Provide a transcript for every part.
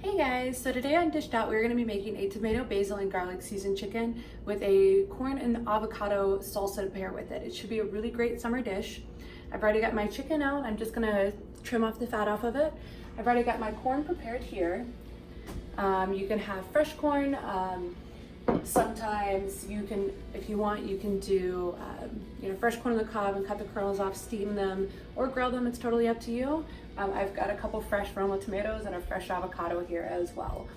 Hey guys, so today on Dished Out we're going to be making a tomato, basil, and garlic seasoned chicken with a corn and avocado salsa to pair with it. It should be a really great summer dish. I've already got my chicken out. I'm just going to trim off the fat off of it. I've already got my corn prepared here. You can have fresh corn. Sometimes you can, if you want, you can do fresh corn on the cob and cut the kernels off, steam them, or grill them. It's totally up to you. I've got a couple fresh Roma tomatoes and a fresh avocado here as well.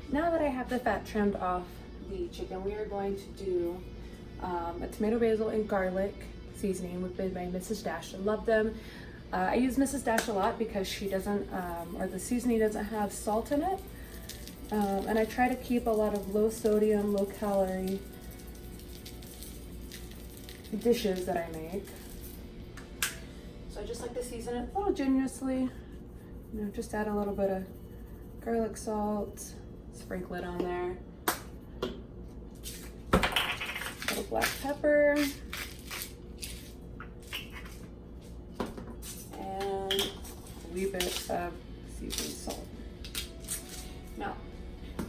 Now that I have the fat trimmed off the chicken, we are going to do a tomato, basil, and garlic seasoning with by Mrs. Dash. I love them. I use Mrs. Dash a lot because she doesn't, or the seasoning doesn't have salt in it. And I try to keep a lot of low sodium, low calorie dishes that I make. So I just like to season it a little generously. Just add a little bit of garlic salt, sprinkle it on there. A little black pepper. And a wee bit of seasoned salt. Now,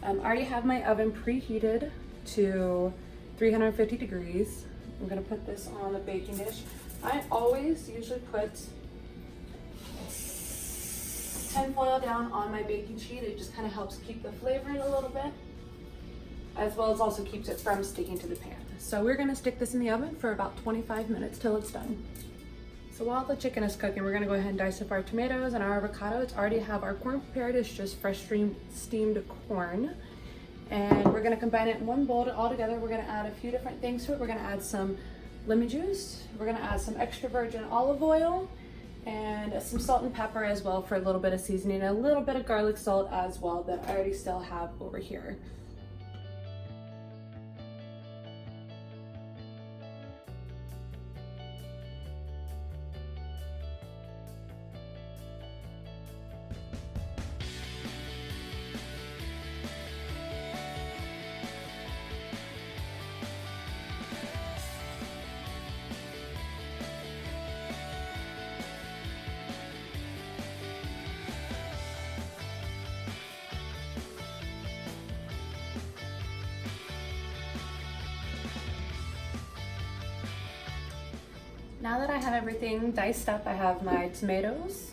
I already have my oven preheated to 350 degrees. I'm gonna put this on the baking dish. I always usually put tin foil down on my baking sheet. It just kind of helps keep the flavor in a little bit, as well as also keeps it from sticking to the pan. So we're gonna stick this in the oven for about 25 minutes till it's done. So while the chicken is cooking, we're gonna go ahead and dice up our tomatoes and our avocado. It's already have our corn prepared. It's just fresh steamed corn. And we're gonna combine it in one bowl all together. We're gonna add a few different things to it. We're gonna add some lemon juice. We're gonna add some extra virgin olive oil and some salt and pepper as well for a little bit of seasoning, and a little bit of garlic salt as well that I already still have over here. Now that I have everything diced up, I have my tomatoes,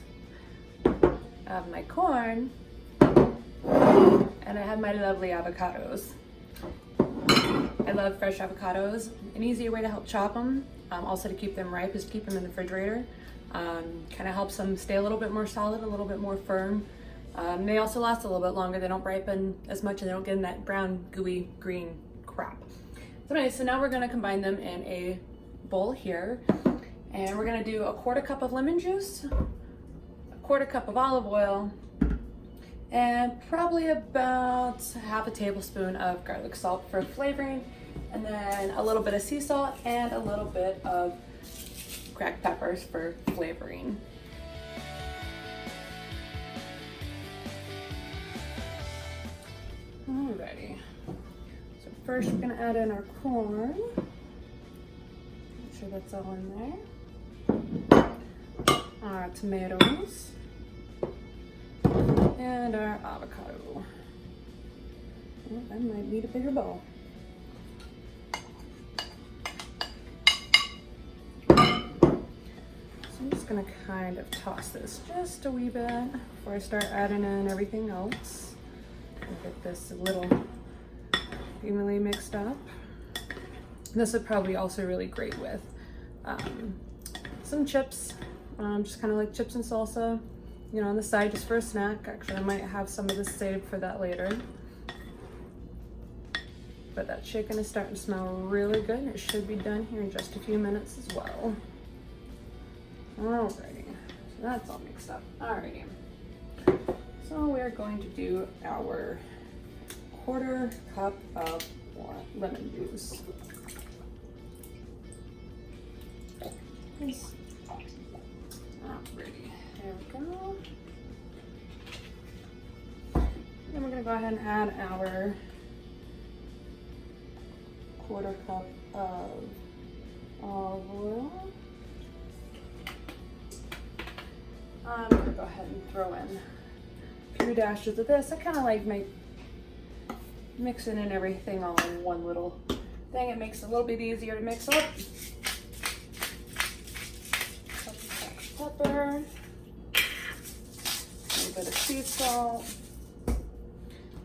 I have my corn, and I have my lovely avocados. I love fresh avocados. An easier way to help chop them, also to keep them ripe, is to keep them in the refrigerator. Kind of helps them stay a little bit more solid, a little bit more firm. They also last a little bit longer. They don't ripen as much and they don't get in that brown, gooey, green crap. So anyway, so now we're gonna combine them in a bowl here. And we're gonna do a 1/4 cup of lemon juice, a 1/4 cup of olive oil, and probably about 1/2 tablespoon of garlic salt for flavoring, and then a little bit of sea salt and a little bit of cracked peppers for flavoring. Alrighty, so first we're gonna add in our corn. Make sure that's all in there. Our tomatoes and our avocado. Oh, that might need a bigger bowl. So I'm just gonna kind of toss this just a wee bit before I start adding in everything else. And get this a little evenly mixed up. This would probably also really great with some chips, just kind of like chips and salsa, on the side just for a snack. Actually, I might have some of this saved for that later. But that chicken is starting to smell really good, and it should be done here in just a few minutes as well. Alrighty, so that's all mixed up. Alrighty, so we're going to do our 1/4 cup of lemon juice. Alrighty, there we go. Then we're gonna go ahead and add our 1/4 cup of olive oil. I'm gonna go ahead and throw in a few dashes of this. I kind of like mixing in everything all in one little thing. It makes it a little bit easier to mix up. Pepper, a little bit of sea salt,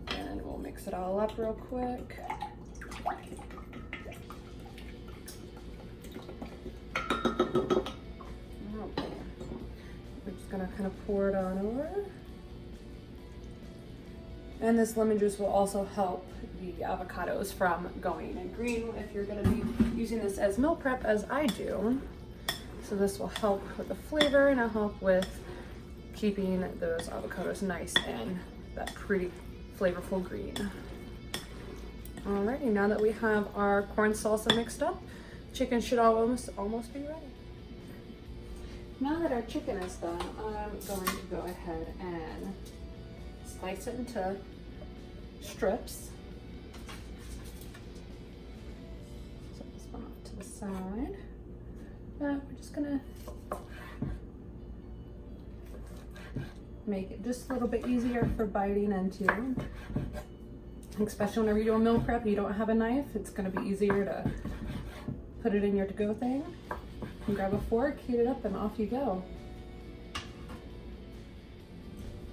and we'll mix it all up real quick. Okay. We're just gonna kind of pour it on over. And this lemon juice will also help the avocados from going green if you're gonna be using this as meal prep as I do. So this will help with the flavor and it'll help with keeping those avocados nice and that pretty flavorful green. Alrighty, now that we have our corn salsa mixed up, chicken should almost be ready. Now that our chicken is done, I'm going to go ahead and slice it into strips. Set this one off to the side. We're just gonna make it just a little bit easier for biting into. Especially whenever you do a meal prep and you don't have a knife, it's gonna be easier to put it in your to-go thing. And grab a fork, heat it up, and off you go.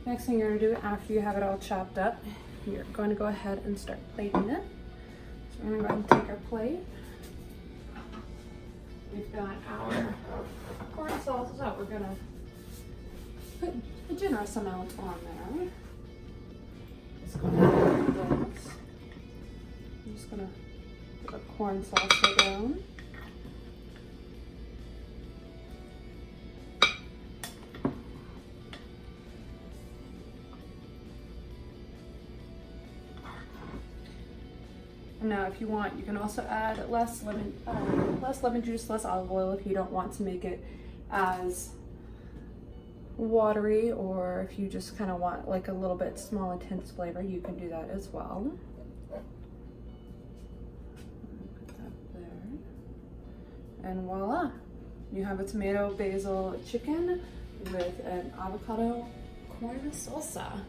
Next thing you're gonna do after you have it all chopped up, you're going to go ahead and start plating it. So we're gonna go ahead and take our plate. We've got our corn salsa, so we're gonna put a generous amount on there. Just go ahead and do this. I'm just gonna put the corn salsa down. Now, if you want, you can also add less lemon juice, less olive oil if you don't want to make it as watery, or if you just kind of want like a little bit small, intense flavor, you can do that as well. Put that there, and voila, you have a tomato basil chicken with an avocado corn salsa.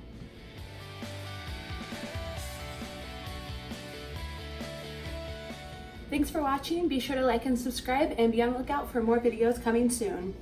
Thanks for watching. Be sure to like and subscribe and be on the lookout for more videos coming soon.